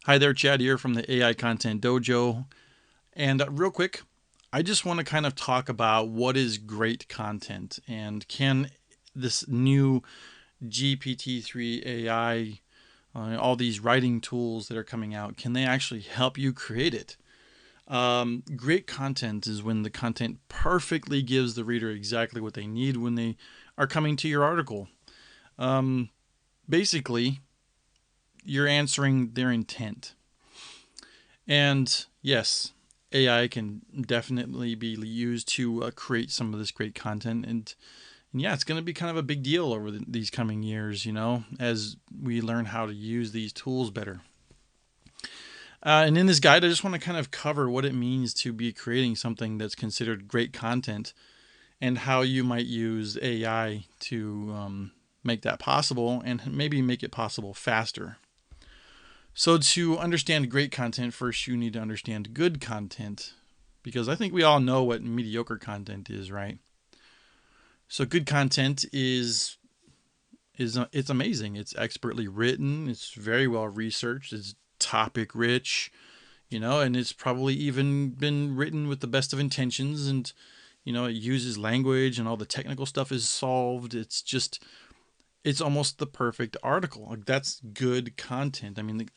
Hi there, Chad here from the AI Content Dojo. And real quick, I just want to kind of talk about what is great content and can this new GPT-3 AI, all these writing tools that are coming out, can they actually help you create it? Great content is when the content perfectly gives the reader exactly what they need when they are coming to your article. Um, Basically, you're answering their intent. And yes, AI can definitely be used to create some of this great content. And yeah, it's going to be kind of a big deal over these coming years, as we learn how to use these tools better. And in this guide, I just want to kind of cover what it means to be creating something that's considered great content and how you might use AI to make that possible and maybe make it possible faster. So, to understand great content, first you need to understand good content because I think we all know what mediocre content is, right? So, good content is it's amazing. It's expertly written, it's very well researched, it's topic rich, and it's probably even been written with the best of intentions and it uses language and all the technical stuff is solved. It's almost the perfect article. Like that's good content. I mean,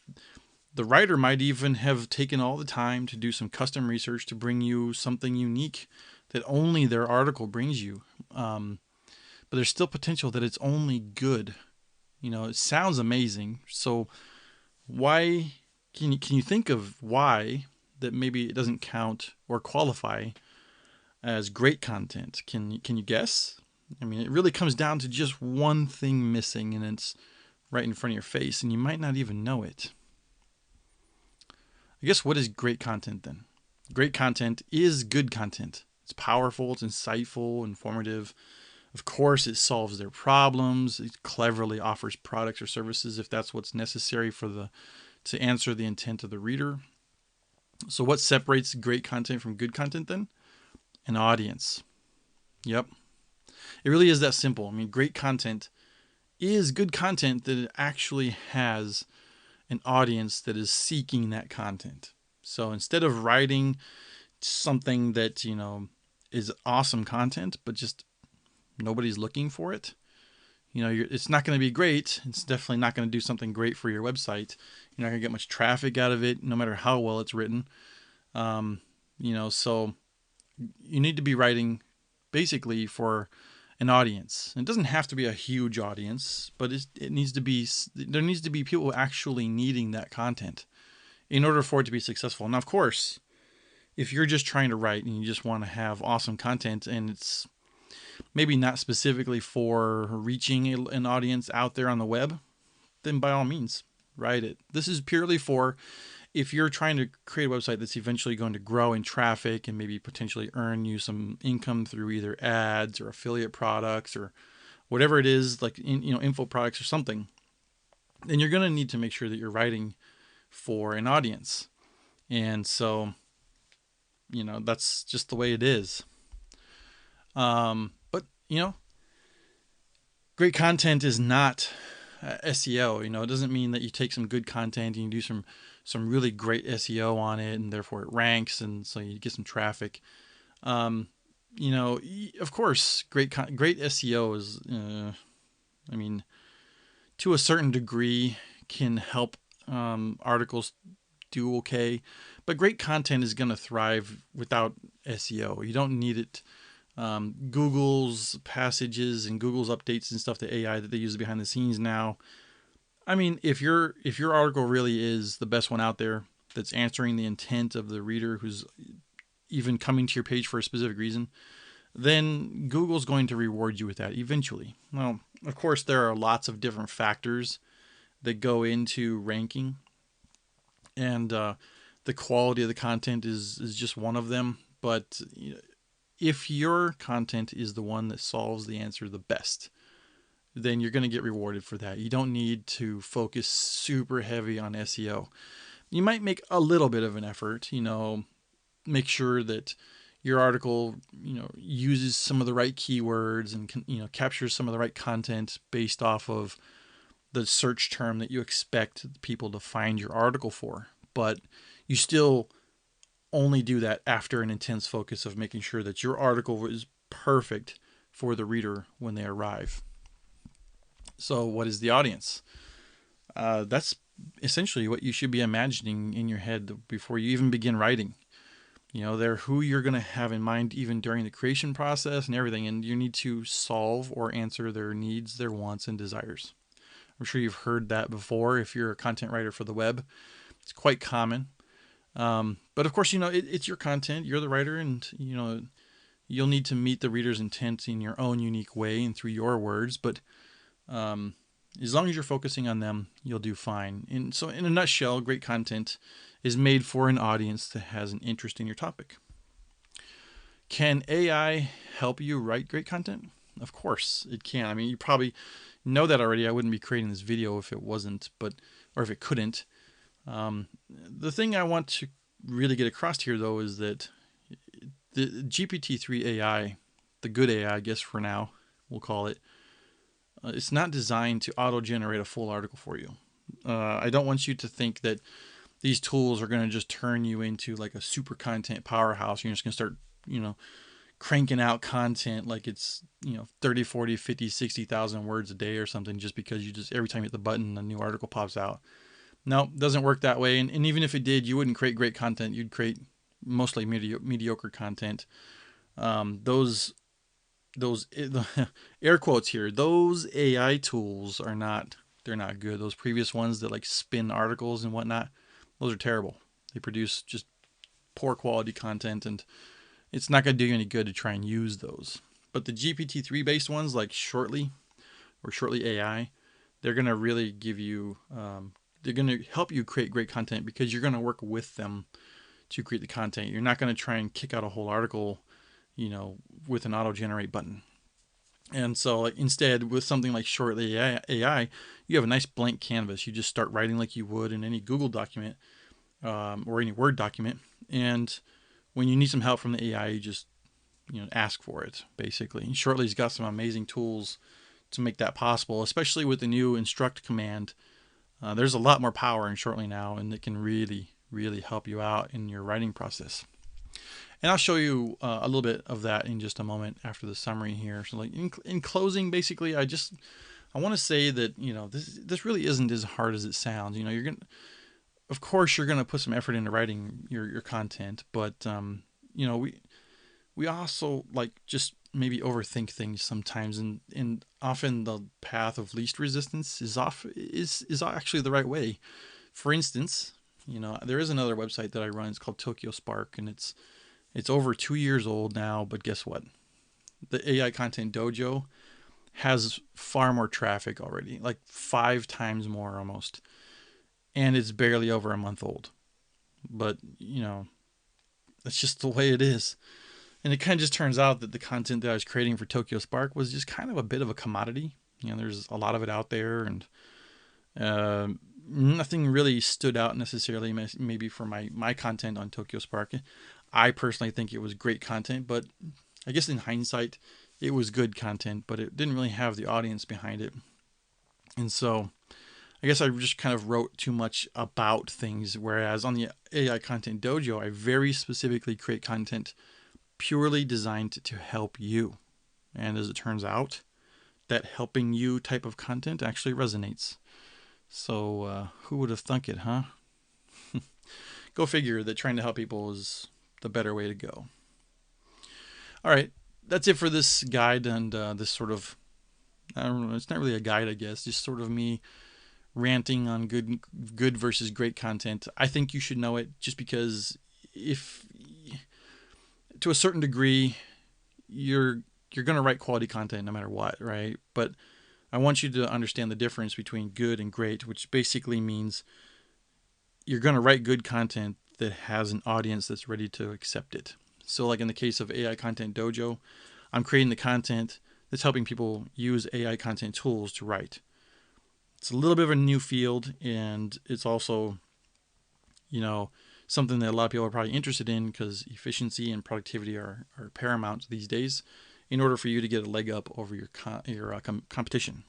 the writer might even have taken all the time to do some custom research to bring you something unique that only their article brings you. But there's still potential that it's only good. It sounds amazing. So why can you think of why that maybe it doesn't count or qualify as great content? Can you guess? I mean, it really comes down to just one thing missing, and it's right in front of your face, and you might not even know it. I guess what is great content then? Great content is good content. It's powerful, it's insightful, informative. Of course, it solves their problems. It cleverly offers products or services if that's what's necessary to answer the intent of the reader. So what separates great content from good content then? An audience. Yep. It really is that simple. I mean, great content is good content that it actually has an audience that is seeking that content. So instead of writing something that, is awesome content, but just nobody's looking for it, it's not going to be great. It's definitely not going to do something great for your website. You're not going to get much traffic out of it, no matter how well it's written. So you need to be writing basically for an audience. It doesn't have to be a huge audience, but it needs to be. There needs to be people actually needing that content in order for it to be successful. Now, of course, if you're just trying to write and you just want to have awesome content and it's maybe not specifically for reaching an audience out there on the web, then by all means, write it. This is purely for if you're trying to create a website that's eventually going to grow in traffic and maybe potentially earn you some income through either ads or affiliate products or whatever it is, like info products or something, then you're going to need to make sure that you're writing for an audience. And so, that's just the way it is. But great content is not SEO. It doesn't mean that you take some good content and you do some really great SEO on it, and therefore it ranks, and so you get some traffic. Um, of course, great SEO is, I mean, to a certain degree, can help articles do okay, but great content is going to thrive without SEO. You don't need it. Google's passages and Google's updates and stuff to AI that they use behind the scenes now. I mean, if your article really is the best one out there that's answering the intent of the reader who's even coming to your page for a specific reason, then Google's going to reward you with that eventually. Well, of course, there are lots of different factors that go into ranking, and the quality of the content is just one of them. But if your content is the one that solves the answer the best, then you're going to get rewarded for that. You don't need to focus super heavy on SEO. You might make a little bit of an effort, make sure that your article, uses some of the right keywords and captures some of the right content based off of the search term that you expect people to find your article for, but you still only do that after an intense focus of making sure that your article is perfect for the reader when they arrive. So, what is the audience? That's essentially what you should be imagining in your head before you even begin writing. They're who you're going to have in mind even during the creation process and everything, and you need to solve or answer their needs, their wants, and desires. I'm sure you've heard that before if you're a content writer for the web. It's quite common. But of course, it's your content, you're the writer, and you'll need to meet the reader's intent in your own unique way and through your words. But as long as you're focusing on them, you'll do fine. And so, in a nutshell, great content is made for an audience that has an interest in your topic. Can AI help you write great content? Of course it can. I mean, you probably know that already. I wouldn't be creating this video if it wasn't, or if it couldn't. The thing I want to really get across here, though, is that the GPT-3 AI, the good AI, I guess for now, we'll call it, it's not designed to auto-generate a full article for you. I don't want you to think that these tools are going to just turn you into like a super content powerhouse. You're just going to start, cranking out content like it's, 30, 40, 50, 60,000 words a day or something just because you just every time you hit the button, a new article pops out. No, it doesn't work that way. And even if it did, you wouldn't create great content. You'd create mostly mediocre content. Those air quotes here, those AI tools they're not good. Those previous ones that like spin articles and whatnot, those are terrible. They produce just poor quality content, and it's not going to do you any good to try and use those. But the GPT-3 based ones like Shortly or Shortly AI, they're going to really give you, they're going to help you create great content because you're going to work with them to create the content. You're not going to try and kick out a whole article, with an auto-generate button. And so instead, with something like Shortly AI, you have a nice blank canvas. You just start writing like you would in any Google document or any Word document. And when you need some help from the AI, you just ask for it, basically. And Shortly's got some amazing tools to make that possible, especially with the new instruct command. There's a lot more power in Shortly now, and it can really, really help you out in your writing process. And I'll show you a little bit of that in just a moment after the summary here. So, like in closing, basically, I want to say that this really isn't as hard as it sounds. Of course, you're gonna put some effort into writing your content, but we also just maybe overthink things sometimes, and often the path of least resistance is actually the right way. For instance, there is another website that I run. It's called Tokyo Spark, and it's over 2 years old now, but guess what? The AI Content Dojo has far more traffic already, like 5 times more almost. And it's barely over a month old. But, that's just the way it is. And it kind of just turns out that the content that I was creating for Tokyo Spark was just kind of a bit of a commodity. There's a lot of it out there, and nothing really stood out necessarily, maybe for my content on Tokyo Spark. I personally think it was great content, but I guess in hindsight, it was good content, but it didn't really have the audience behind it. And so I guess I just kind of wrote too much about things, whereas on the AI Content Dojo, I very specifically create content purely designed to help you. And as it turns out, that helping you type of content actually resonates. So who would have thunk it, huh? Go figure that trying to help people is the better way to go. All right, that's it for this guide and this sort of, I don't know, it's not really a guide, I guess, just sort of me ranting on good versus great content. I think you should know it just because if, to a certain degree, you're going to write quality content no matter what, right? But I want you to understand the difference between good and great, which basically means you're going to write good content that has an audience that's ready to accept it. So like in the case of AI Content Dojo, I'm creating the content that's helping people use AI content tools to write. It's a little bit of a new field, and it's also, something that a lot of people are probably interested in because efficiency and productivity are paramount these days in order for you to get a leg up over your competition.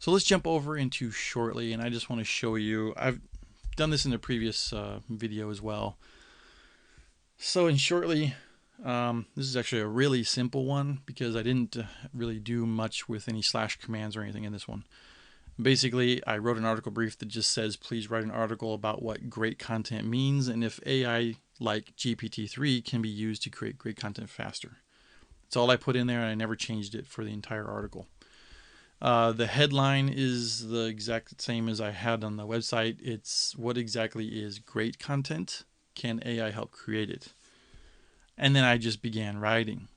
So let's jump over into Shortly, and I just want to show you, I've done this in a previous video as well. So in Shortly, this is actually a really simple one because I didn't really do much with any slash commands or anything in this one. Basically, I wrote an article brief that just says, please write an article about what great content means and if AI like GPT-3 can be used to create great content faster. That's all I put in there, and I never changed it for the entire article. The headline is the exact same as I had on the website. It's what exactly is great content? Can AI help create it? And then I just began writing.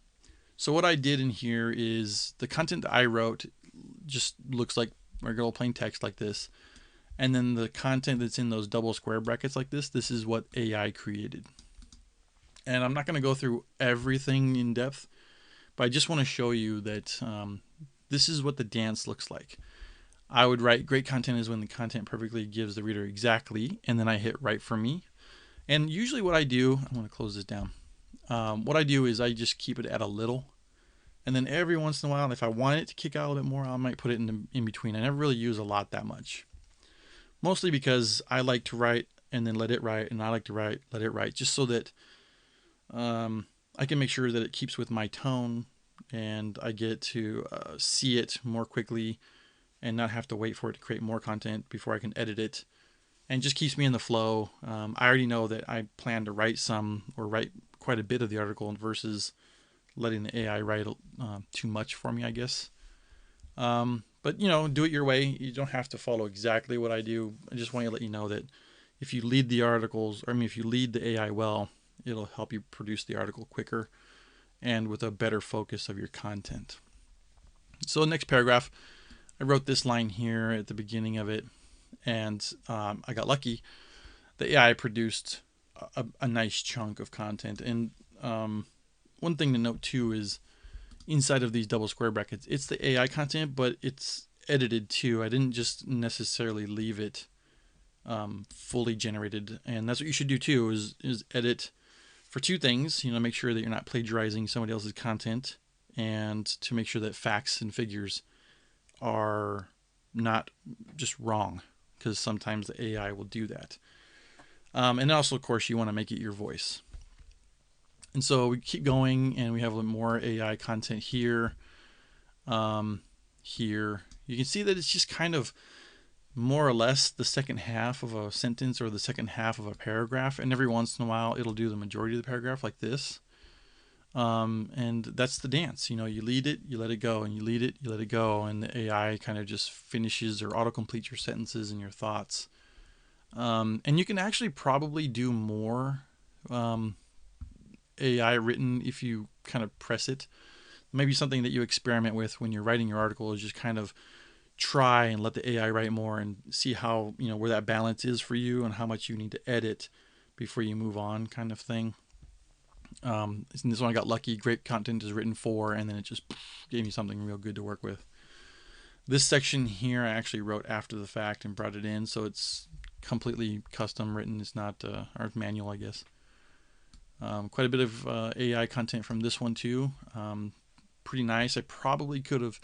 So what I did in here is the content that I wrote just looks like regular plain text like this. And then the content that's in those double square brackets like this is what AI created. And I'm not going to go through everything in depth, but I just want to show you that this is what the dance looks like. I would write great content is when the content perfectly gives the reader exactly, and then I hit write for me. And usually what I do, I'm going to close this down. What I do is I just keep it at a little, and then every once in a while, if I want it to kick out a little bit more, I might put it in between. I never really use a lot that much, mostly because I like to write and then let it write, and I like to write, let it write, just so that I can make sure that it keeps with my tone, and I get to see it more quickly and not have to wait for it to create more content before I can edit it, and just keeps me in the flow. I already know that I plan to write some or write quite a bit of the article versus letting the AI write too much for me, I guess. But do it your way. You don't have to follow exactly what I do. I just want to let you know that if you lead the articles, if you lead the AI well, it'll help you produce the article quicker and with a better focus of your content. So the next paragraph, I wrote this line here at the beginning of it, and I got lucky. The AI produced a nice chunk of content. And one thing to note too is inside of these double square brackets, it's the AI content, but it's edited too. I didn't just necessarily leave it fully generated, and that's what you should do too, is edit for two things. Make sure that you're not plagiarizing somebody else's content, and to make sure that facts and figures are not just wrong, because sometimes the AI will do that. And also, of course, you want to make it your voice. And so we keep going, and we have a little more AI content here. Here you can see that it's just kind of more or less the second half of a sentence or the second half of a paragraph, and every once in a while it'll do the majority of the paragraph like this. And that's the dance. You lead it, you let it go, and you lead it, you let it go, and the AI kind of just finishes or auto-completes your sentences and your thoughts. And you can actually probably do more AI written if you kind of press it. Maybe something that you experiment with when you're writing your article is just kind of try and let the AI write more and see how, where that balance is for you and how much you need to edit before you move on, kind of thing. This one I got lucky. Great content is written for, and then it just gave me something real good to work with. This section here I actually wrote after the fact and brought it in, so it's completely custom written. It's not our manual, I guess. Quite a bit of AI content from this one too. Pretty nice. I probably could have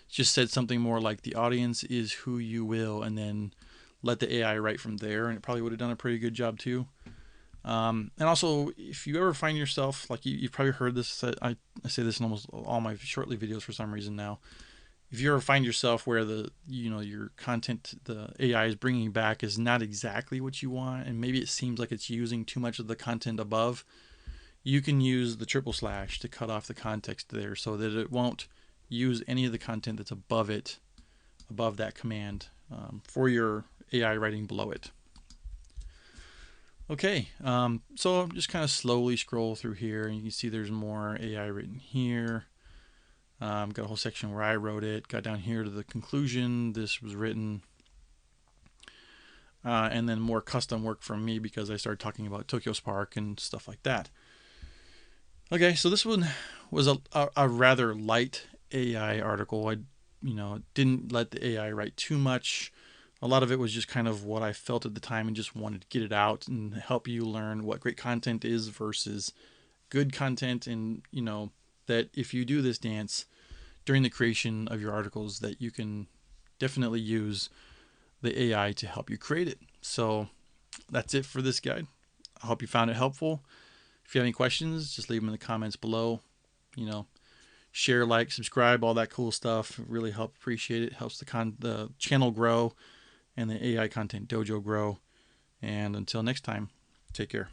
just said something more like the audience is who you will, and then let the AI write from there, and it probably would have done a pretty good job too. And also, if you ever find yourself, like you've probably heard this, I say this in almost all my Shortly videos for some reason now. If you ever find yourself where your content, the AI is bringing back is not exactly what you want, and maybe it seems like it's using too much of the content above, you can use the / to cut off the context there so that it won't use any of the content that's above it, above that command, for your AI writing below it. Okay, so just kind of slowly scroll through here, and you can see there's more AI written here. Got a whole section where I wrote it. Got down here to the conclusion. This was written. And then more custom work from me because I started talking about Tokyo Spark and stuff like that. Okay, so this one was a rather light AI article. I didn't let the AI write too much. A lot of it was just kind of what I felt at the time and just wanted to get it out and help you learn what great content is versus good content, and that if you do this dance during the creation of your articles, that you can definitely use the AI to help you create it. So that's it for this guide. I hope you found it helpful. If you have any questions, just leave them in the comments below. Share, like, subscribe, all that cool stuff. Really appreciate it. Helps the channel grow and the AI Content Dojo grow. And until next time, take care.